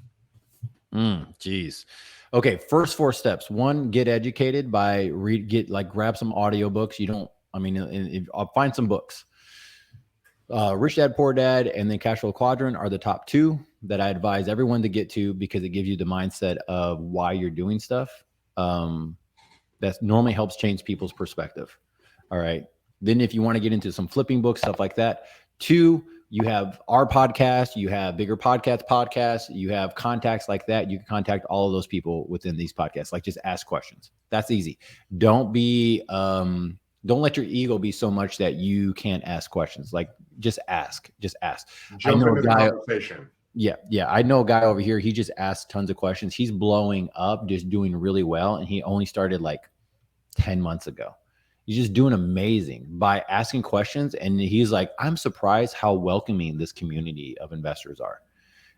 Geez. Okay. First 4 steps. 1, get educated by grab some audiobooks. I'll find some books. Rich Dad, Poor Dad, and then Cash Flow Quadrant are the top 2 that I advise everyone to get to, because it gives you the mindset of why you're doing stuff. That normally helps change people's perspective. All right. Then if you want to get into some flipping books, stuff like that. 2, you have our podcast, you have Bigger podcasts, you have contacts like that. You can contact all of those people within these podcasts. Like, just ask questions. That's easy. Don't let your ego be so much that you can't ask questions. Like, just ask. Jump into the conversation. Yeah. I know a guy over here. He just asked tons of questions. He's blowing up, just doing really well. And he only started like 10 months ago. He's just doing amazing by asking questions. And he's like, I'm surprised how welcoming this community of investors are.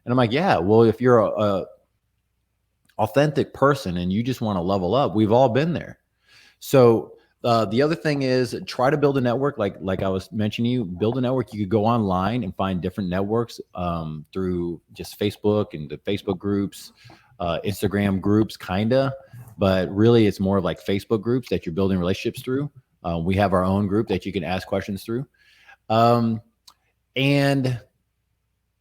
And I'm like, yeah, well, if you're a authentic person and you just want to level up, we've all been there. So the other thing is, try to build a network. Like I was mentioning, you build a network. You could go online and find different networks through just Facebook and the Facebook groups, Instagram groups, but really it's more of like Facebook groups that you're building relationships through. We have our own group that you can ask questions through. And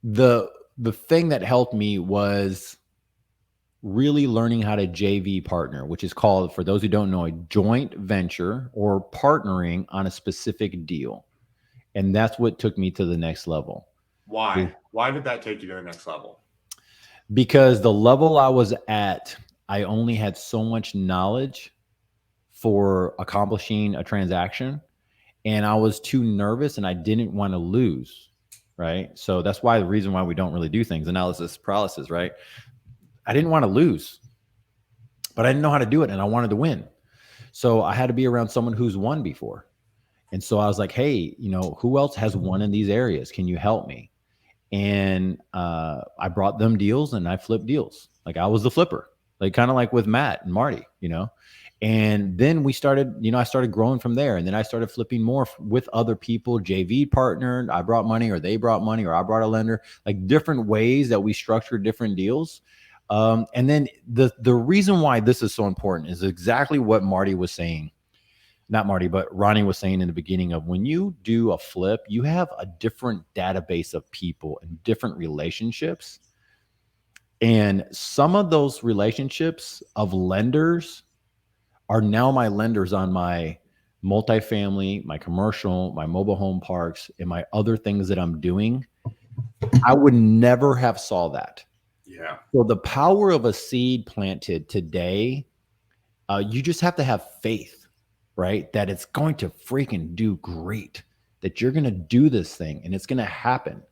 the thing that helped me was really learning how to JV partner, which is called, for those who don't know, a joint venture or partnering on a specific deal. And that's what took me to the next level. Why? Why did that take you to the next level? Because the level I was at, I only had so much knowledge for accomplishing a transaction, and I was too nervous and I didn't want to lose, right? So that's why the reason why we don't really do things, analysis paralysis, right? I didn't want to lose, but I didn't know how to do it, and I wanted to win. So I had to be around someone who's won before. And so I was like, hey, who else has won in these areas? Can you help me? And I brought them deals and I flipped deals. Like I was the flipper, like kind of like with Matt and Marty, And then we started, I started growing from there. And then I started flipping more with other people, JV partnered. I brought money or they brought money or I brought a lender, like different ways that we structured different deals. And then the reason why this is so important is exactly what Marty was saying. Not Marty, but Ronnie was saying in the beginning of when you do a flip, you have a different database of people and different relationships. And some of those relationships of lenders are now my lenders on my multifamily, my commercial, my mobile home parks, and my other things that I'm doing. I would never have saw that. Yeah. So the power of a seed planted today, you just have to have faith. Right? That it's going to freaking do great, that you're going to do this thing and it's going to happen.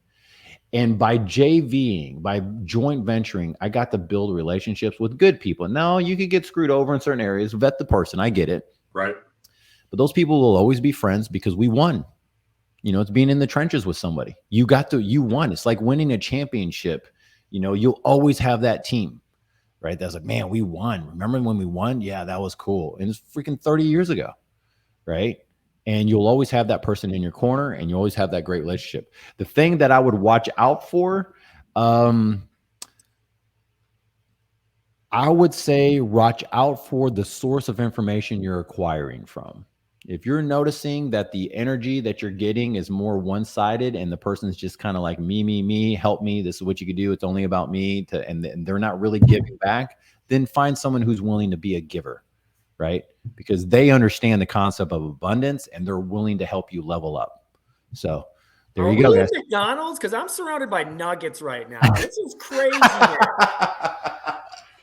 And by JVing, by joint venturing, I got to build relationships with good people. Now you could get screwed over in certain areas, vet the person. I get it. Right. But those people will always be friends because we won. It's being in the trenches with somebody. You won. It's like winning a championship. You'll always have that team. Right. That's like, man, we won. Remember when we won? Yeah, that was cool. And it's freaking 30 years ago. Right. And you'll always have that person in your corner and you always have that great relationship. The thing that I would watch out for, I would say watch out for the source of information you're acquiring from. If you're noticing that the energy that you're getting is more one-sided and the person's just kind of like me, help me, this is what you could do, it's only about me, and they're not really giving back, then find someone who's willing to be a giver, right? Because they understand the concept of abundance and they're willing to help you level up. So there you go, guys. McDonald's, because I'm surrounded by nuggets right now. This is crazy.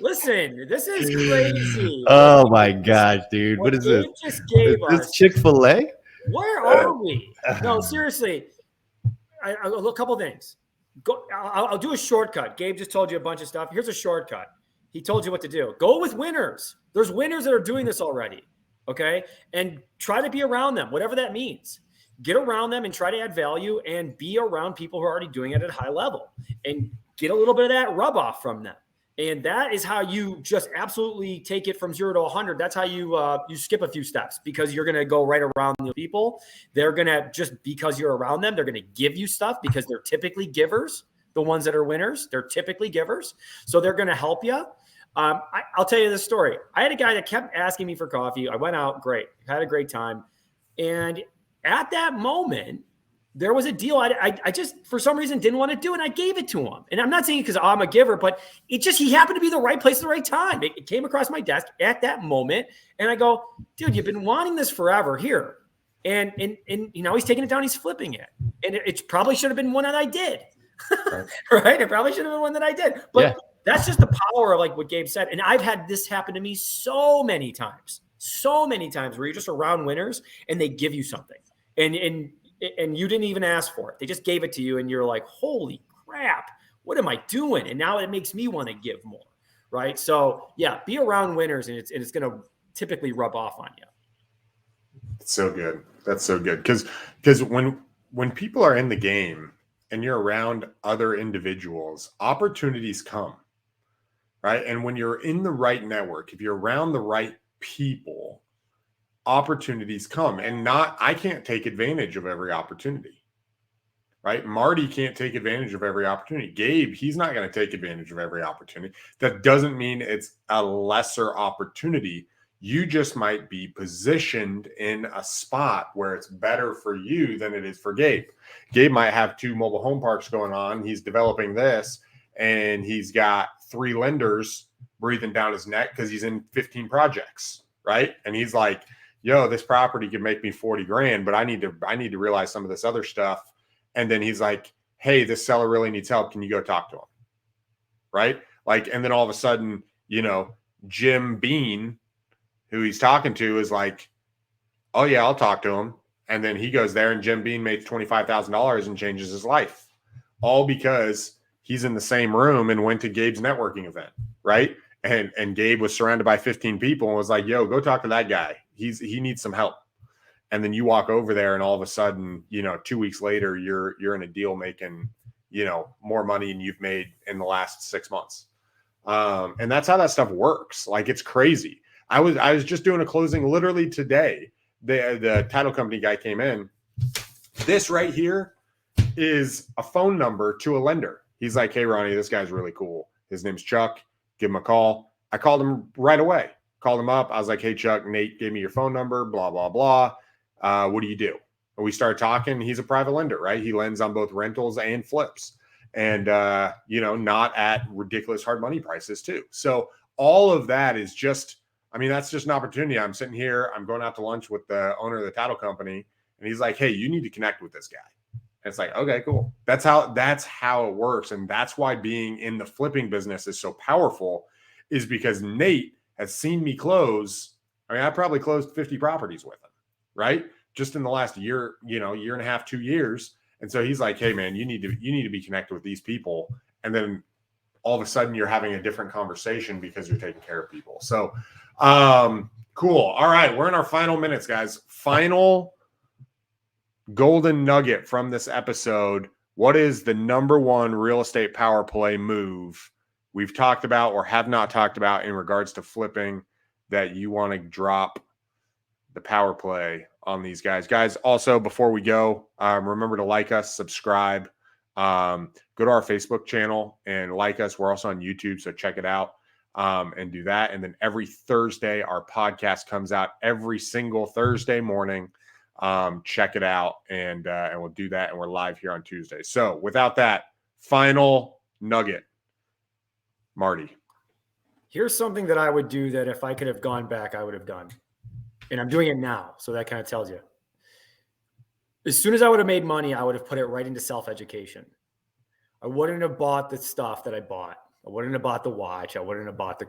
Listen, this is crazy. Oh my gosh, dude. What is this? Just gave is this Chick-fil-A? Where are we? No, seriously. A couple things. I'll do a shortcut. Gabe just told you a bunch of stuff. Here's a shortcut. He told you what to do. Go with winners. There's winners that are doing this already. Okay. And try to be around them, whatever that means. Get around them and try to add value and be around people who are already doing it at a high level and get a little bit of that rub off from them. And that is how you just absolutely take it from 0 to 100. That's how you skip a few steps because you're going to go right around the people. They're going to, just because you're around them, they're going to give you stuff because they're typically givers. The ones that are winners, they're typically givers. So they're going to help you. I'll tell you this story. I had a guy that kept asking me for coffee. I went out, great, had a great time. And at that moment, there was a deal I just, for some reason, didn't want to do, and I gave it to him. And I'm not saying because I'm a giver, but he happened to be the right place at the right time. It came across my desk at that moment, and I go, dude, you've been wanting this forever. Here. And he's taking it down, he's flipping it. And it probably should have been one that I did. Right? It probably should have been one that I did. But that's just the power of like what Gabe said. And I've had this happen to me so many times where you're just around winners and they give you something. And you didn't even ask for it. They just gave it to you and you're like, holy crap, what am I doing? And now it makes me want to give more, right? So yeah, be around winners and it's going to typically rub off on you. So good. That's so good. Because when people are in the game and you're around other individuals, opportunities come, right? And when you're in the right network, if you're around the right people, opportunities come. And I can't take advantage of every opportunity, right? Marty can't take advantage of every opportunity. Gabe, he's not going to take advantage of every opportunity. That doesn't mean it's a lesser opportunity. You just might be positioned in a spot where it's better for you than it is for Gabe. Gabe might have 2 mobile home parks going on. He's developing this and he's got 3 lenders breathing down his neck because he's in 15 projects, right? And he's like, yo, this property could make me 40 grand, but I need to realize some of this other stuff. And then he's like, hey, this seller really needs help. Can you go talk to him? Right? Like, and then all of a sudden, Jim Bean, who he's talking to, is like, oh yeah, I'll talk to him. And then he goes there and Jim Bean makes $25,000 and changes his life. All because he's in the same room and went to Gabe's networking event. Right. And Gabe was surrounded by 15 people and was like, yo, go talk to that guy. He needs some help. And then you walk over there and all of a sudden, 2 weeks later, you're in a deal making, more money than you've made in the last 6 months. And that's how that stuff works. Like, it's crazy. I was just doing a closing literally today. The title company guy came in. This right here is a phone number to a lender. He's like, "Hey, Ronnie, this guy's really cool. His name's Chuck. Give him a call." I called him right away. Called him up. I was like, "Hey, Chuck, Nate gave me your phone number, blah, blah, blah. What do you do?" And we started talking. He's a private lender, right? He lends on both rentals and flips. And, not at ridiculous hard money prices too. So all of that is just, that's just an opportunity. I'm sitting here, I'm going out to lunch with the owner of the title company, and he's like, "Hey, you need to connect with this guy." And it's like, okay, cool. That's how it works. And that's why being in the flipping business is so powerful, is because Nate has seen me close. I probably closed 50 properties with him, right? Just in the last year, year and a half, 2 years. And so he's like, "Hey man, you need to be connected with these people." And then all of a sudden you're having a different conversation because you're taking care of people. So, cool. All right. We're in our final minutes, guys. Final golden nugget from this episode. What is the number one real estate power play move we've talked about or have not talked about in regards to flipping that you want to drop the power play on these guys? Also, before we go, remember to like us, subscribe, go to our Facebook channel and like us. We're also on YouTube, so check it out and do that. And then every Thursday, our podcast comes out every single Thursday morning. Check it out, and we'll do that. And we're live here on Tuesday. So without that, final nugget, Marty. Here's something that I would do that if I could have gone back, I would have done. And I'm doing it now. So that kind of tells you. As soon as I would have made money, I would have put it right into self-education. I wouldn't have bought the stuff that I bought. I wouldn't have bought the watch. I wouldn't have bought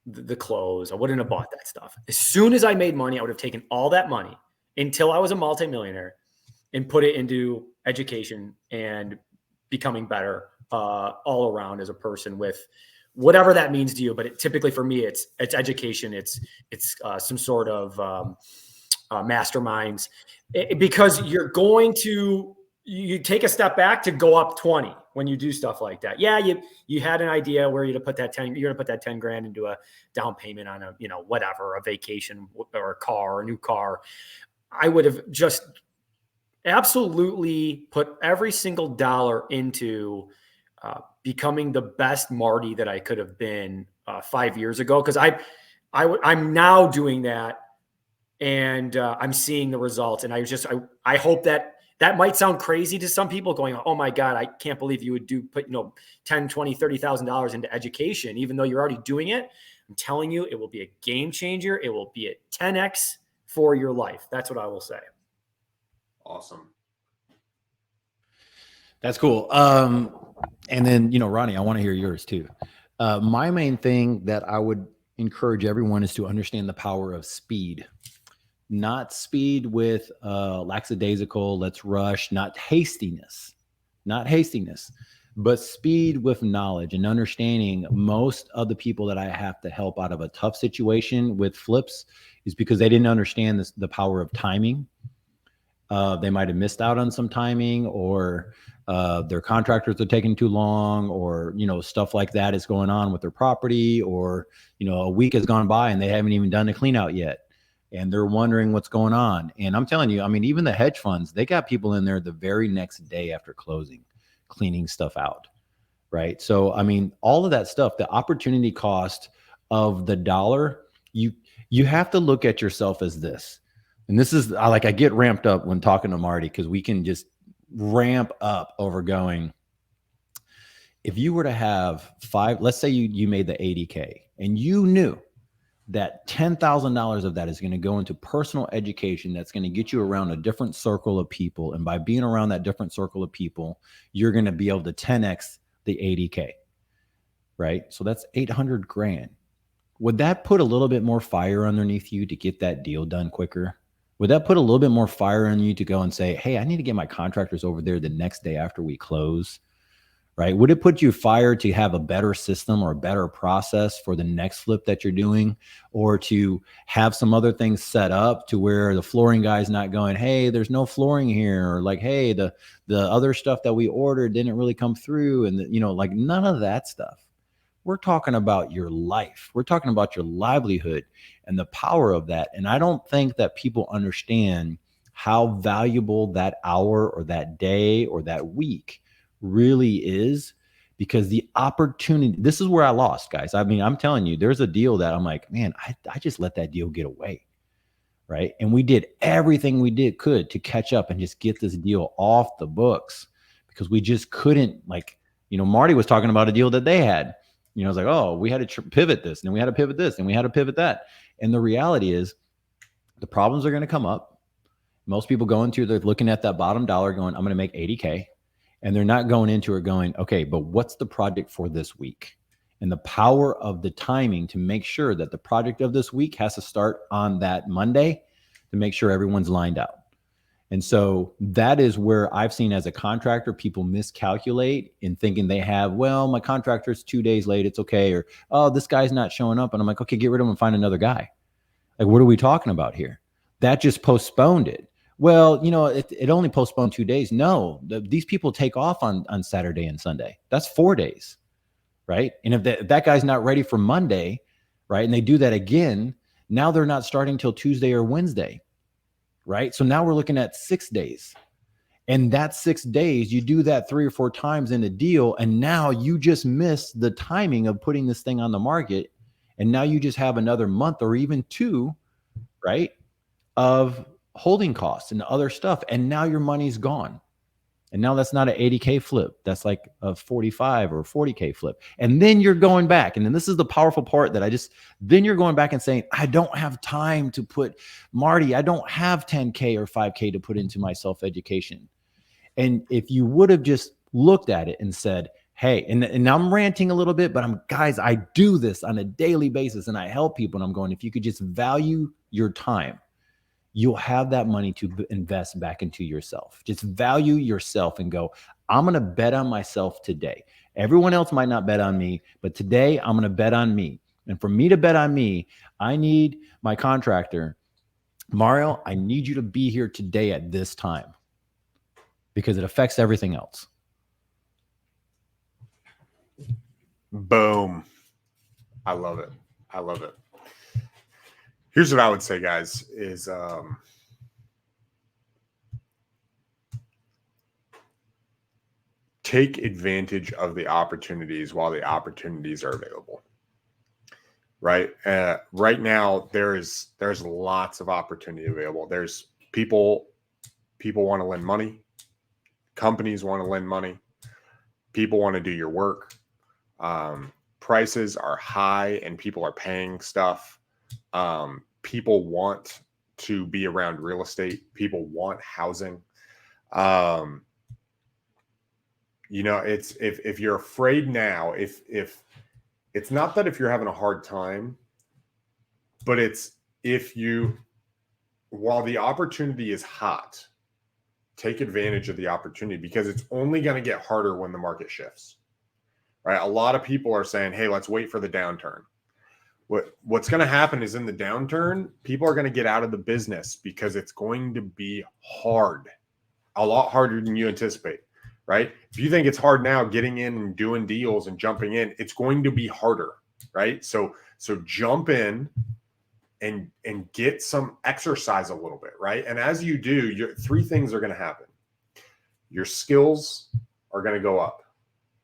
the clothes. I wouldn't have bought that stuff. As soon as I made money, I would have taken all that money until I was a multimillionaire and put it into education and becoming better all around as a person, with whatever that means to you. But typically for me, it's education. It's some sort of masterminds, because you take a step back to go up 20 when you do stuff like that. Yeah, you had an idea where you're going to put that 10 grand into a down payment on a vacation or a car or a new car. I would have just absolutely put every single dollar into becoming the best Marty that I could have been 5 years ago. Because I'm now doing that, and I'm seeing the results. And I hope that might sound crazy to some people, going, "Oh my God, I can't believe you would put $10, $20, $30,000 into education," even though you're already doing it. I'm telling you, it will be a game changer. It will be a 10x for your life. That's what I will say. Awesome. That's cool. And then, Ronnie, I want to hear yours too. My main thing that I would encourage everyone is to understand the power of speed. Not speed with lackadaisical, let's rush, not hastiness, but speed with knowledge and understanding. Most of the people that I have to help out of a tough situation with flips is because they didn't understand the power of timing. They might have missed out on some timing, or their contractors are taking too long, or, stuff like that is going on with their property, or, a week has gone by and they haven't even done a clean out yet. And they're wondering what's going on. And I'm telling you, even the hedge funds, they got people in there the very next day after closing, cleaning stuff out. Right. So, all of that stuff, the opportunity cost of the dollar, you have to look at yourself as this. And this is I get ramped up when talking to Marty, because we can just ramp up over going. If you were to have let's say you made the 80K and you knew that $10,000 of that is going to go into personal education, that's going to get you around a different circle of people. And by being around that different circle of people, you're going to be able to 10x the 80K, right? So that's 800 grand. Would that put a little bit more fire underneath you to get that deal done quicker? Would that put a little bit more fire on you to go and say, "Hey, I need to get my contractors over there the next day after we close," right? Would it put you fire to have a better system or a better process for the next flip that you're doing, or to have some other things set up to where the flooring guy's not going, hey, there's no flooring here, or like, hey, the other stuff that we ordered didn't really come through, and like none of that stuff. We're talking about your life. We're talking about your livelihood and the power of that. And I don't think that people understand how valuable that hour or that day or that week really is, because the opportunity, this is where I lost, guys. I mean, I'm telling you, there's a deal that I'm like, man, I just let that deal get away. Right. And we did everything we could to catch up and just get this deal off the books, because we just couldn't, like, Marty was talking about a deal that they had. I was like, oh, we had to pivot this, and we had to pivot this, and we had to pivot that. And the reality is the problems are going to come up. Most people they're looking at that bottom dollar going, I'm going to make 80K. And they're not going into it going, okay, but what's the project for this week? And the power of the timing to make sure that the project of this week has to start on that Monday to make sure everyone's lined out. And so that is where I've seen, as a contractor, people miscalculate in thinking they have, well, my contractor's 2 days late, it's okay. Or, oh, this guy's not showing up. And I'm like, okay, get rid of him and find another guy. Like, what are we talking about here? That just postponed it. Well, it only postponed 2 days. No, these people take off on Saturday and Sunday. That's 4 days, right? And if that guy's not ready for Monday, right, and they do that again, now they're not starting till Tuesday or Wednesday, right? So now we're looking at 6 days. And that 6 days, you do that 3 or 4 times in a deal, and now you just miss the timing of putting this thing on the market. And now you just have another month or even 2, right, of holding costs and other stuff. And now your money's gone. And now that's not an 80K flip. That's like a 45 or 40K flip. And then you're going back. And then this is the powerful part then you're going back and saying, I don't have time to put, Marty, I don't have 10K or 5K to put into my self-education. And if you would have just looked at it and said, hey, and I'm ranting a little bit, but guys, I do this on a daily basis and I help people. And I'm going, if you could just value your time, you'll have that money to invest back into yourself. Just value yourself and go, I'm going to bet on myself today. Everyone else might not bet on me, but today I'm going to bet on me. And for me to bet on me, I need my contractor, Mario, I need you to be here today at this time, because it affects everything else. Boom. I love it. I love it. Here's what I would say, guys, is take advantage of the opportunities while the opportunities are available. Right? Right now, there's lots of opportunity available. There's people want to lend money. Companies want to lend money. People want to do your work. Prices are high and people are paying stuff. People want to be around real estate. People want housing. It's if you're afraid now, if it's not that if you're having a hard time, but it's while the opportunity is hot, take advantage of the opportunity, because it's only going to get harder when the market shifts. Right? A lot of people are saying, hey, let's wait for the downturn. What's going to happen is, in the downturn, people are going to get out of the business because it's going to be hard, a lot harder than you anticipate, right? If you think it's hard now getting in and doing deals and jumping in, it's going to be harder, right? So jump in and get some exercise a little bit, right? And as you do, 3 things are going to happen. Your skills are going to go up.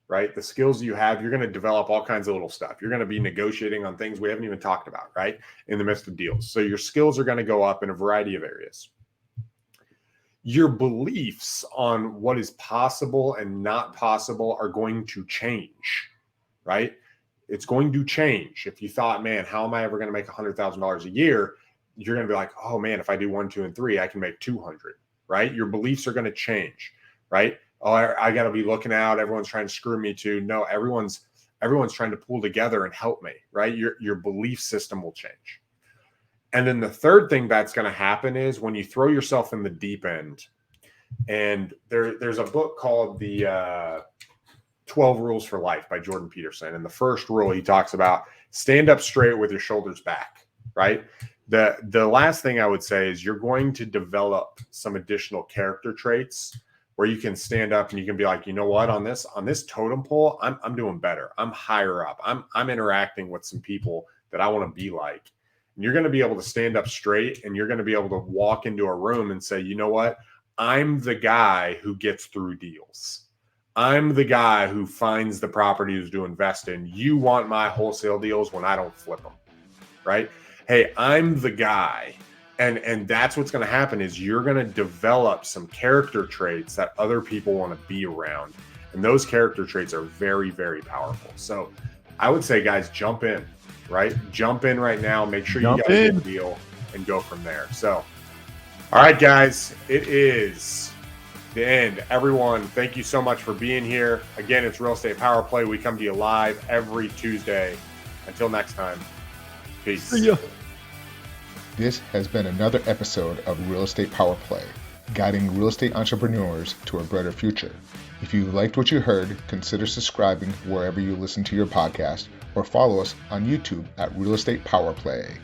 Right? The skills you have, you're going to develop all kinds of little stuff. You're going to be negotiating on things we haven't even talked about, right? In the midst of deals. So your skills are going to go up in a variety of areas. Your beliefs on what is possible and not possible are going to change, right? It's going to change. If you thought, man, how am I ever going to make $100,000 a year? You're going to be like, oh man, if I do 1, 2, and 3, I can make 200, right? Your beliefs are going to change, right? Oh, I got to be looking out. Everyone's trying to screw me too. No, everyone's trying to pull together and help me, right? Your belief system will change. And then the third thing that's going to happen is when you throw yourself in the deep end, and there's a book called the 12 Rules for Life by Jordan Peterson. And the first rule he talks about, stand up straight with your shoulders back, right? The last thing I would say is you're going to develop some additional character traits where you can stand up and you can be like, you know what, on this totem pole, I'm doing better. I'm higher up. I'm interacting with some people that I want to be like. And you're going to be able to stand up straight, and you're going to be able to walk into a room and say, you know what, I'm the guy who gets through deals. I'm the guy who finds the properties to invest in. You want my wholesale deals when I don't flip them, right? Hey, I'm the guy. And that's what's going to happen is you're going to develop some character traits that other people want to be around. And those character traits are very, very powerful. So I would say, guys, jump in, right? Jump in right now. Make sure you got a good deal and go from there. So, all right, guys, it is the end. Everyone, thank you so much for being here. Again, it's Real Estate Power Play. We come to you live every Tuesday. Until next time, peace. See ya. This has been another episode of Real Estate Power Play, guiding real estate entrepreneurs to a brighter future. If you liked what you heard, consider subscribing wherever you listen to your podcast, or follow us on YouTube at Real Estate Power Play.